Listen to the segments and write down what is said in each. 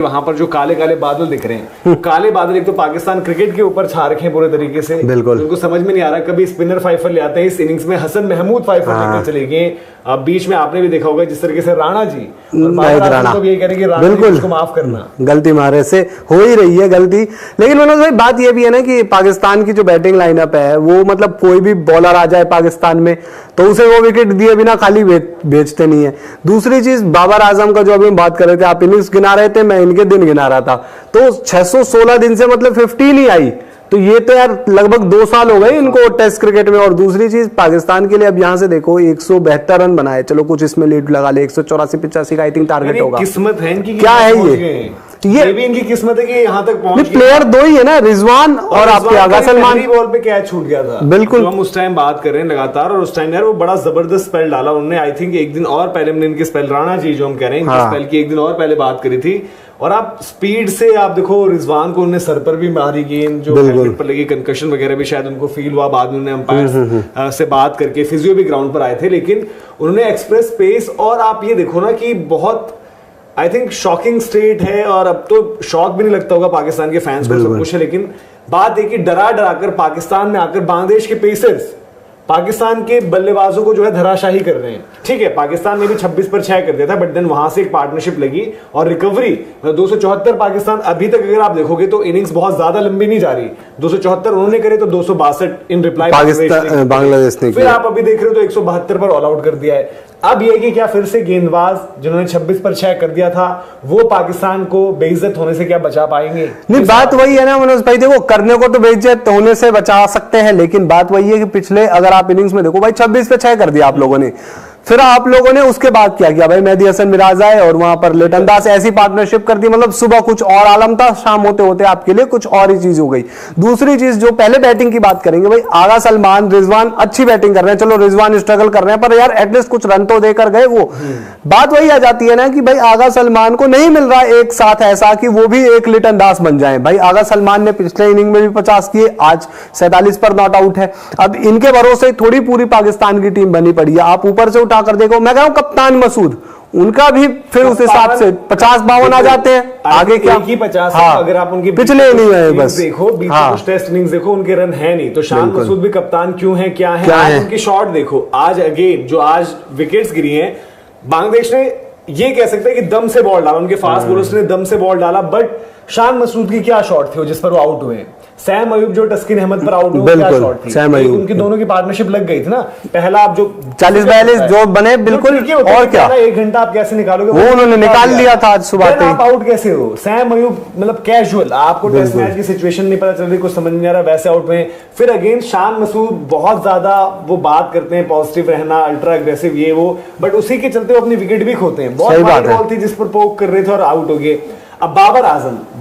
वहां पर जो काले काले बादल दिख रहे हैं, काले बादल एक तो पाकिस्तान क्रिकेट के ऊपर छा रखे हैं पूरे तरीके से। बिल्कुल उनको समझ में नहीं आ रहा, कभी स्पिनर फाइफर ले आते हैं, इस इनिंग्स में हसन महमूद फाइफर लेकर चले गए। अब बीच में आपने भी देखा होगा जिस तरीके से राणा जी राणा तो ये कह रहे कि राणा जी उसको माफ करना, गलती मारे से हो ही रही है गलती। लेकिन मनोज भाई बात ये भी है ना कि पाकिस्तान की जो बैटिंग लाइनअप है वो मतलब कोई भी बॉलर आ जाए पाकिस्तान में तो उसे वो विकेट दिए बिना खाली बेचते नहीं है। दूसरी चीज बाबर आजम का जो अभी हम बात कर रहे थे, आप इनिंग्स गिना रहे थे, मैं इनके दिन गिना रहा था, तो 616 दिन से मतलब 15 ही आई, तो ये तो यार लगभग 2 साल हो गए इनको टेस्ट क्रिकेट में। और दूसरी चीज पाकिस्तान के लिए अब यहां से देखो 172 रन बनाए, चलो कुछ इसमें लीड लगा ले, 184-85 का आई थिंक टारगेट होगा। किस्मत है इनकी, क्या है ये भी इनकी किस्मत है कि यहाँ तक पहुंच गए। प्लेयर 2 ही है ना, रिजवान और आपके आगा सलमान। बॉल पे कैच छूट गया था, बिल्कुल हम उस टाइम बात कर रहे हैं लगातार, और उस टाइम यार वो बड़ा जबरदस्त स्पेल डाला उन्होंने। आई थिंक एक दिन और पहले हमने इनके स्पेल, राणा जी जो हम कह रहे हैं इनके स्पेल की एक दिन और पहले बात करी थी। और आप स्पीड से आप देखो रिजवान को उन्होंने सर पर भी मारी गेंद, जो हेलमेट पर लगी, कंकशन वगैरह भी शायद उनको फील हुआ। बाद में उन्होंने अंपायर से बात करके, फिजियो भी ग्राउंड पर आए थे, लेकिन उन्होंने एक्सप्रेस पेस। और आप ये देखो ना कि बहुत आई थिंक शॉकिंग स्टेट है, और अब तो शॉक भी नहीं लगता होगा पाकिस्तान के फैंस को, सब कुछ है, लेकिन बात है कि डरा डरा कर पाकिस्तान में आकर बांग्लादेश के पेसर्स पाकिस्तान के बल्लेबाजों को जो है धराशाही कर रहे हैं। ठीक है, पाकिस्तान ने भी 26 पर 6 कर दिया था, बट देन वहां से एक पार्टनरशिप लगी और रिकवरी 274 पाकिस्तान। अभी तक अगर आप देखोगे तो इनिंग्स बहुत ज्यादा लंबी नहीं जा रही, 274 उन्होंने करे तो 262 इन रिप्लाई बांग्लादेश ने। फिर आप अभी देख रहे हो तो 172 पर ऑल आउट कर दिया है। अब यह कि क्या फिर से गेंदबाज जिन्होंने 26 पर 6 कर दिया था वो पाकिस्तान को बेइज्जत होने से क्या बचा पाएंगे? नहीं, बात वही है ना मनोज भाई, देखो करने को तो बेइज्जत होने से बचा सकते हैं, लेकिन बात वही है कि पिछले अगर आप इनिंग्स में देखो भाई 26 पे 6 कर दिया आप लोगों ने, फिर आप लोगों ने उसके बाद क्या किया भाई, मेहदी हसन मिराज आए और वहां पर लिटन दास, ऐसी पार्टनरशिप कर दी। मतलब सुबह कुछ और आलम था, शाम होते होते आपके लिए कुछ और ही चीज हो गई। दूसरी चीज जो पहले बैटिंग की बात करेंगे भाई, आगा सलमान, रिजवान अच्छी बैटिंग कर रहे हैं, चलो रिजवान स्ट्रगल कर रहे हैं, पर यार एटलीस्ट कुछ रन तो देकर गए। वो बात वही आ जाती है ना कि भाई आगा सलमान को नहीं मिल रहा एक साथ ऐसा कि वो भी एक लिटन दास बन जाए। भाई आगा सलमान ने पिछले इनिंग में भी 50 किए, आज 47 पर नॉट आउट है। अब इनके भरोसे थोड़ी पूरी पाकिस्तान की टीम बनी पड़ी है। आप ऊपर से उठाकर देखो, मैं कप्तान मसूद, उनका भी फिर उस हिसाब से 50-52 आ जाते हैं, आगे क्या की 50। अगर आप उनकी पिछले नहीं है बस देखो, बीच कुछ टेस्ट इनिंग्स देखो, उनके रन है नहीं, तो शान मसूद भी कप्तान क्यों है, क्या है? आज उनकी शॉट देखो, आज अगेन जो आज विकेट्स गिरी हैं, बांग्लादेश ने ये कह सकते हैं कि दम से बॉल डाला, उनके फास्ट बॉलर्स ने दम से बॉल डाला, बट शान मसूद की क्या शॉट थी जिस पर वो आउट हुए? सैम अयूब जो टस्किन अहमद पर आउट हुआ, क्या शॉट थी? सैम अयूब, उनकी दोनों की पार्टनरशिप लग गई थी ना। पहला आप जो 40-42 जो बने बिल्कुल, और क्या 1 घंटा आप कैसे निकालोगे? वो उन्होंने निकाल लिया था आज सुबह। आप आउट कैसे हो? सैम अयूब मतलब कैजुअल, आपको टेस्ट मैच की सिचुएशन नहीं पता चल रही, कुछ समझ नहीं आ रहा, वैसे आउट हुए। फिर अगेन शान मसूद बहुत ज्यादा वो बात करते हैं पॉजिटिव रहना, अल्ट्रा अग्रेसिव ये वो, बट उसी के चलते वो अपनी विकेट भी खोते हैं। बहुत बड़ी बॉल थी जिस पर पोक कर रहे थे और आउट हो गए। अब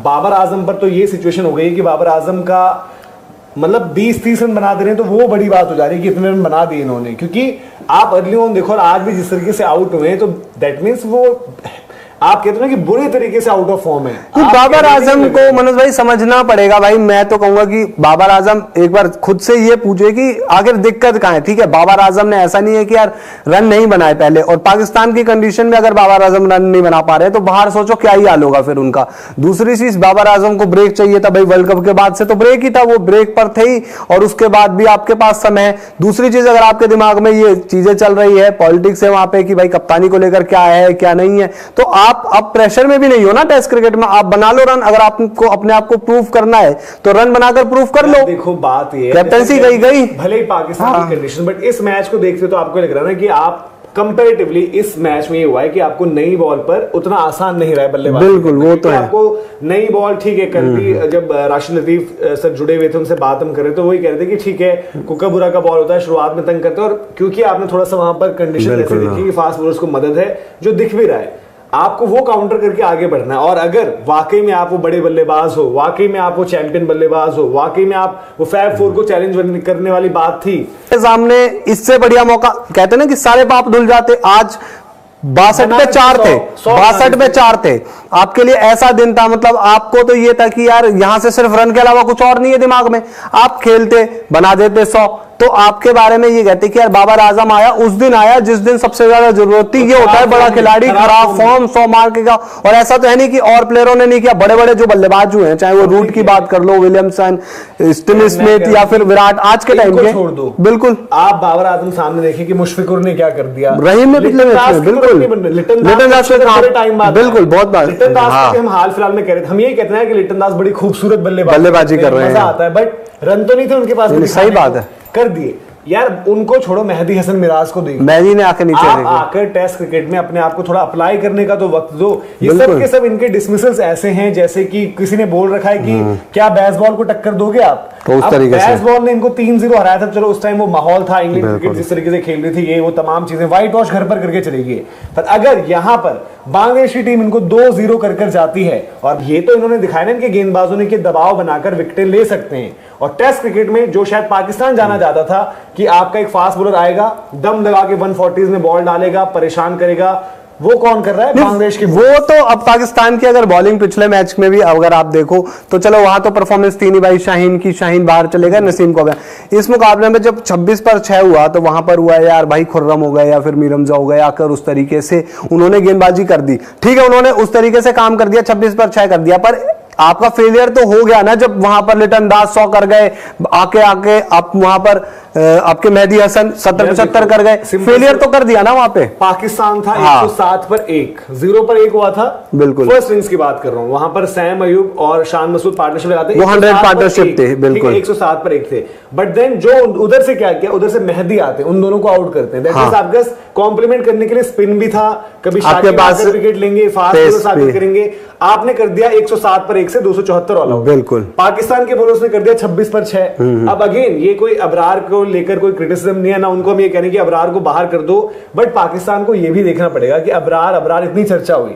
बाबर आजम पर तो ये सिचुएशन हो गई कि बाबर आजम का मतलब 20-30 रन बना दे रहे हैं तो वो बड़ी बात हो जा रही है कि इतने रन बना दिए इन्होंने, क्योंकि आप अर्ली ऑन देखो और आज भी जिस तरीके से आउट हुए हैं तो दैट मींस वो आप कहते हो ना कि बुरे तरीके से आउट ऑफ फॉर्म है। तो बाबर आजम को मनोज भाई समझना पड़ेगा भाई। मैं तो कहूंगा कि बाबर आजम एक बार खुद से ये पूछे कि आखिर दिक्कत कहां है। ठीक है, बाबर आजम ने ऐसा नहीं है कि यार रन नहीं बनाए पहले, और पाकिस्तान की कंडीशन में अगर बाबर आजम रन नहीं बना पा रहे तो बाहर सोचो क्या ही हाल होगा फिर उनका। दूसरी चीज, बाबर आजम को ब्रेक चाहिए था भाई, वर्ल्ड कप के बाद से तो ब्रेक ही था, वो ब्रेक पर थे ही, और उसके बाद भी आपके पास समय है। दूसरी चीज, अगर आपके दिमाग में ये चीजें चल रही है, पॉलिटिक्स है वहां पे कि भाई कप्तानी को लेकर क्या है क्या नहीं है, तो आप अब प्रेशर में भी नहीं हो ना टेस्ट क्रिकेट में, आप बना लो रन। अगर आपको अपने आप को प्रूव करना है तो रन बनाकर प्रूव कर लो। देखो बात ये कैप्टनसी गई भले ही पाकिस्तान की कंडीशन, बट इस मैच को देखते तो आपको लग रहा है ना कि आप कंपैरेटिवली इस मैच में ये हुआ है कि आपको नई बॉल पर उतना आसान नहीं रहा है बल्लेबाजी। बिल्कुल, वो तो है। आपको नई बॉल, ठीक है, कल भी जब राशिद लतीफ सर जुड़े हुए थे उनसे बात हम कर रहे थे, वही कह रहे थे कि ठीक है कुका बुरा का बॉल होता है, शुरुआत में तंग करते हैं, और क्योंकि आपने थोड़ा सा वहां पर कंडीशन ऐसे देखी कि फास्ट बॉलर्स को मदद है, जो दिख भी रहा है, आपको वो काउंटर करके आगे बढ़ना है। और अगर वाकई में आप वो बड़े बल्लेबाज हो, वाकई में आप वो चैंपियन बल्लेबाज हो, वाकई में आप वो फैब फोर को चैलेंज करने वाली बात थी सामने, इससे बढ़िया मौका कहते ना कि सारे पाप धुल जाते। आज 62 पे 4 थे, 62 पे 4 थे, आपके लिए ऐसा दिन था। मतलब आपको तो ये था कि यार यहां से सिर्फ रन के अलावा कुछ और नहीं है दिमाग में, आप खेलते, बना देते 100, तो आपके बारे में ये कहते कि यार बाबर आजम आया, उस दिन आया जिस दिन सबसे ज्यादा जरूरत थी। ये होता है बड़ा खिलाड़ी खराब फॉर्म 100 मार के का, और ऐसा तो है नहीं कि और प्लेयरों ने नहीं किया। बड़े बड़े जो बल्लेबाज हुए हैं, चाहे वो रूट की बात कर लो, विलियमसन, स्टीव स्मिथ या फिर विराट, आज के टाइम के छोड़ दो। बिल्कुल आप बाबर आजम सामने देखें कि मुशफिकुर ने क्या कर दिया, रहीम ने पिछले मैच में, बिल्कुल लिटन दास बिल्कुल बहुत बार लिटन दास हम हाल फिलहाल में कह रहे थे, हम यही कहते हैं कि लिटन दास बड़ी खूबसूरत बल्लेबाजी कर रहे हैं, मजा आता है, बट रन तो नहीं थे उनके पास, सही बात है, कर दिए। यार उनको छोड़ो, मेहदी हसन मिराज को देखो, मेहदी ने आकर नीचे आप आकर टेस्ट क्रिकेट में अपने आप को थोड़ा अप्लाई करने का तो वक्त दो। ये सब के सब इनके डिसमिसल्स ऐसे हैं जैसे कि किसी ने बोल रखा है कि क्या बेसबॉल को टक्कर दोगे आप, तो उस तरीके से बेसबॉल ने इनको 3-0 हराया था। चलो उस टाइम वो माहौल था, इंग्लैंड क्रिकेट जिस तरीके से खेल रही थी, ये वो तमाम चीजें व्हाइट वॉश घर पर करके चली गई। पर अगर यहाँ पर बांग्लादेशी टीम इनको 2-0 कर जाती है, और ये तो इन्होंने दिखाया ना इनके गेंदबाजों ने कि दबाव बनाकर विकेटें ले सकते हैं। और टेस्ट क्रिकेट में जो शायद पाकिस्तान जाना चाहता था कि आपका एक फास्ट बॉलर आएगा, दम लगा के 140s में बॉल डालेगा, परेशान करेगा, वो कौन कर रहा है? बांग्लादेश की। वो तो अब पाकिस्तान की अगर बॉलिंग पिछले मैच में भी अगर आप देखो तो चलो वहां तो परफॉर्मेंस थी नहीं भाई, शाहीन की, शाहीन बाहर चलेगा, नसीम को गया। इस मुकाबले में जब 26 पर 6 हुआ तो वहां पर हुआ यार भाई खुर्रम हो गए या फिर मीरमजा हो गए, आकर उस तरीके से उन्होंने गेंदबाजी कर दी। ठीक है, उन्होंने उस तरीके से काम कर दिया, 26 पर 6 कर दिया, पर आपका फेलियर तो हो गया ना जब वहां पर लिटन दास 100 कर गए, आके आप वहां पर आपके मेहदी हसन 70-75 कर गए, फेलियर तो कर दिया ना वहां पे। पाकिस्तान था 107 पर 1, 0 पर 1 हुआ था, बिल्कुल फर्स्ट इनिंग्स की बात कर रहा हूं। वहां पर सैम अयूब और शान मसूद पार्टनरशिप लगाते, वो 100 पार्टनरशिप थे, बिल्कुल 107 पर 1 थे। बट देन जो उधर से क्या किया, उधर से मेहदी आते, उन दोनों को आउट करते हैं। दैट मींस आपका कॉम्प्लीमेंट करने के लिए स्पिन भी था, कभी आपके पास विकेट लेंगे, फास्ट बॉलर करेंगे, आपने कर दिया 107 पर 1 से 274 ऑल आउट। बिल्कुल पाकिस्तान के बॉलर्स ने कर दिया 26 पर 6। अब अगेन ये कोई अबरार को लेकर कोई क्रिटिसिज्म नहीं है ना, उनको हम ये कह रहे हैं कि अबरार को बाहर कर दो, बट पाकिस्तान को ये भी देखना पड़ेगा कि अबरार इतनी चर्चा हुई।